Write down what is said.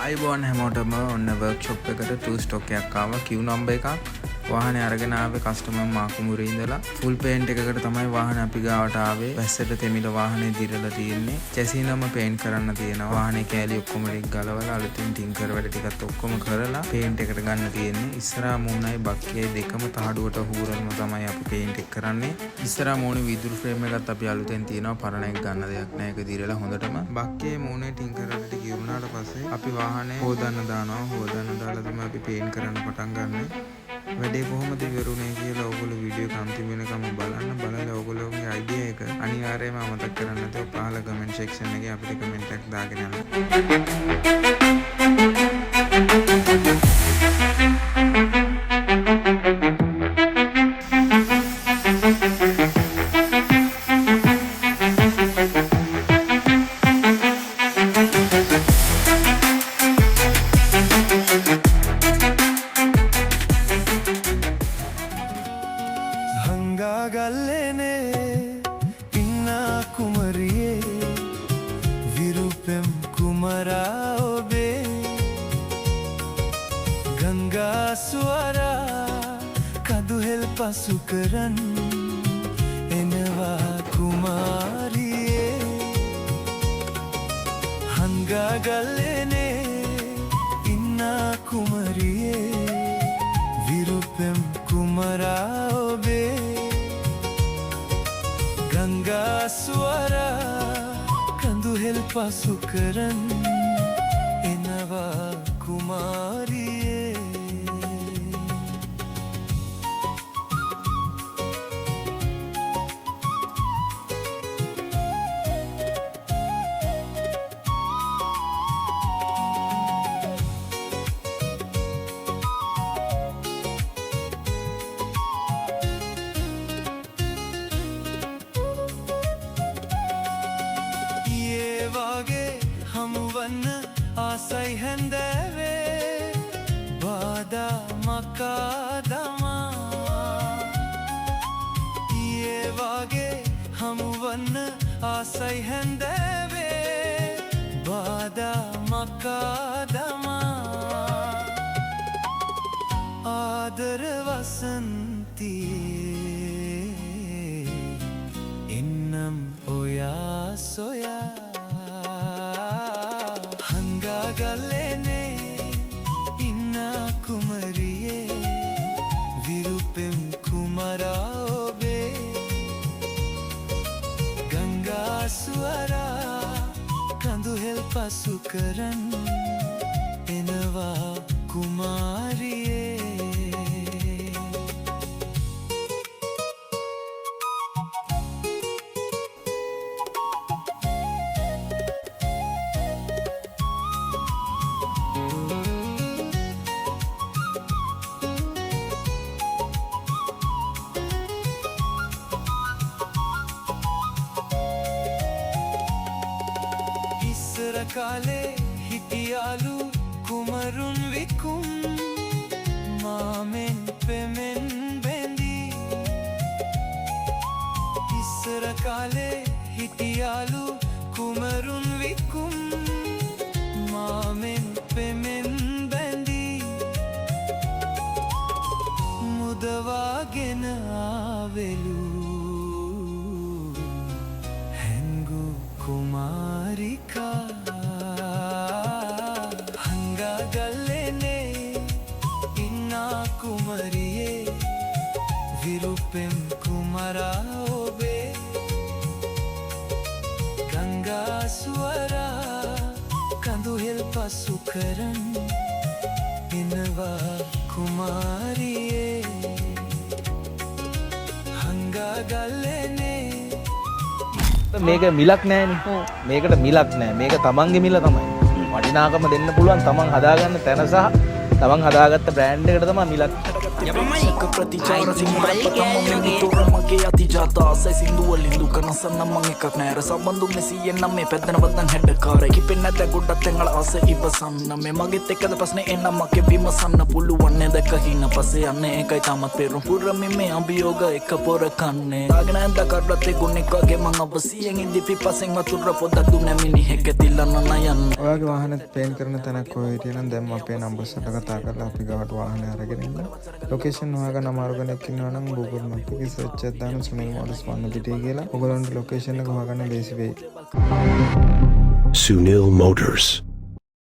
අයිබෝන් හැමෝටම ඔන්න වර්ක්ෂොප් එකට 2 ස්ටොක් එකක් ආවා Q නම්බර් එකක්. වාහනේ අරගෙන ආවේ කස්ටමර් මාකුමුරේ ඉඳලා. ෆුල් පේන්ට් එකකට තමයි වාහනේ අපි ගාවට ආවේ. වැස්සට තෙමිල වාහනේ දිරලා තියෙන්නේ. චැසි නම පේන්ට් කරන්න තියෙනවා. වාහනේ කෑලි ඔක්කොම ටික ගලවලා අලුතින් ටින්කර් වැඩ ටිකත් ඔක්කොම කරලා පේන්ට් එකට ගන්න තියෙන්නේ. ඉස්සරහා මූණයි බක්කියයි දෙකම තහඩුවට හූරනම තමයි අපි පේන්ට් එක කරන්නේ. ඉස්සරහා මූණේ විදුරු ෆ්‍රේම් එකත් අපි අලුතෙන් තියෙනවා. පරණ එක ගන්න දෙයක් නැහැ. ඒක දිරලා හොඳටම. බක්කියේ මූණේ ටින්කර් වැඩ ටික ඉවරනාට පස්සේ අපි වාහනේ හොදන්න දානවා. හොදන්න දාලා තමයි අපි පේන්ට් කරන්න පටන් ගන්න. වැඩේ කොහොමද ඉවරුනේ කියලා ඔයගොල්ලෝ වීඩියෝ එක අන්තිම වෙනකම් බලලා ඔයගොල්ලෝගේ අයිඩියා එක අනිවාර්යයෙන්ම අමතක කරන්න නැතුව පහළ කමෙන්ට් සෙක්ෂන් එකේ අපිට කමෙන්ට් එකක් දාගෙන යන්න. ගල්ලේනේ ඉන්න කුමරියේ විරුපෙම් කුමරා ඔබේ ගංගා ස්වරා කඳුහෙල් පසු කරන් එනවා කුමාරියේ හංගා ගල්ලේනේ ඉන්න කුමරියේ විරුපෙම් කුමරා ඔබේ ගංගා ස්වරා කඳුහෙල් පසු කරන් එනවා කුමාරියේ ආසයි හැන්දෑවේ බාදා මකාදමා ඊයේ වගේ හමුවන්න ආසයි හැන්දෑවේ බාදා මකාදමා ආදර වසන්තියේ එන්නම් ඔයා සොයා ගල්ලේනේ ඉන්න කුමරියේ විරුපෙම් කුමරා ඔබේ ගංගා ස්වරා කඳුහෙල් පසු කරන් එනවා කුමාරියේ කාලේ හිටියාලු කුමරුන් විකුම් මාමෙන් පෙමෙන් බැඳී ඉස්සර කාලේ හිටියාලු කුමරුන් විකුම් මාමෙන් පෙමෙන් බැඳී මුදවාගෙන ආවෙලු හැංගු කුමාරිකා කුමරියේ විරුපෙම් කුමරා ඔබේ ගංගා ස්වරා කඳුහෙල් පසු කරන් එනවා කුමාරියේ හංගා ගල්ලේනේ මේක මිලක් නෑනේ. මේකට මිලක් නෑ. මේක තමන්ගේ මිල තමයි. වටිනාකම දෙන්න පුළුවන් තමන් හදාගන්න තැන සහ තමන් හදාගත්ත බ්‍රෑන්ඩ් එකට තමයි මිලක්. ප්‍රතිපේක්ෂක ප්‍රතිචාර සිංහලපතම මිතුර මගේ අති ජාතාසයි සිින්දුවලින් දුක නසන්න මං එකක් නෑර සබඳු මෙසියෙන් නම් මේ පැත්තන බදන් හැඩකාර කිපෙන් නැත ගොඩත් එංගල ආස ඉවසන්න මේ මගෙත් එක්කද ප්‍රශ්නේ එන්න මගේ විමසන්න පුළුවන්නේ දැක හින පස්සේ යන්නේ ඒකයි තාමත් පෙරුම් පුරමි මේ අභියෝග එක පොර කන්නේ දාගෙන ඇඳ කරලත් ගුණෙක් වගේ මං අවසියෙන් ඉදි පිපසෙන් වතුර පොඩක් දුන්න මිනිහෙක් තිල්ලන්න නයන්න ඔයාගේ වාහනත් පේන් කරන තැනක් ඔය හිටියනම් දැන් අපේ නම්බර්ස් වලට කතා කරලා අපි ගාවට වාහනේ අරගෙන ඉන්න. ලොකේෂන් හොයාගන්න අමාරු කෙනෙක් ඉන්නවා නම් Google Maps එකේ සර්ච් එකක් දාන්න සුනිල් මෝටර්ස් වන්න පිටේ කියලා. ඔයගොල්ලන්ට ලොකේෂන් එක හොයාගන්න ලේසි වෙයි. Sunil Motors.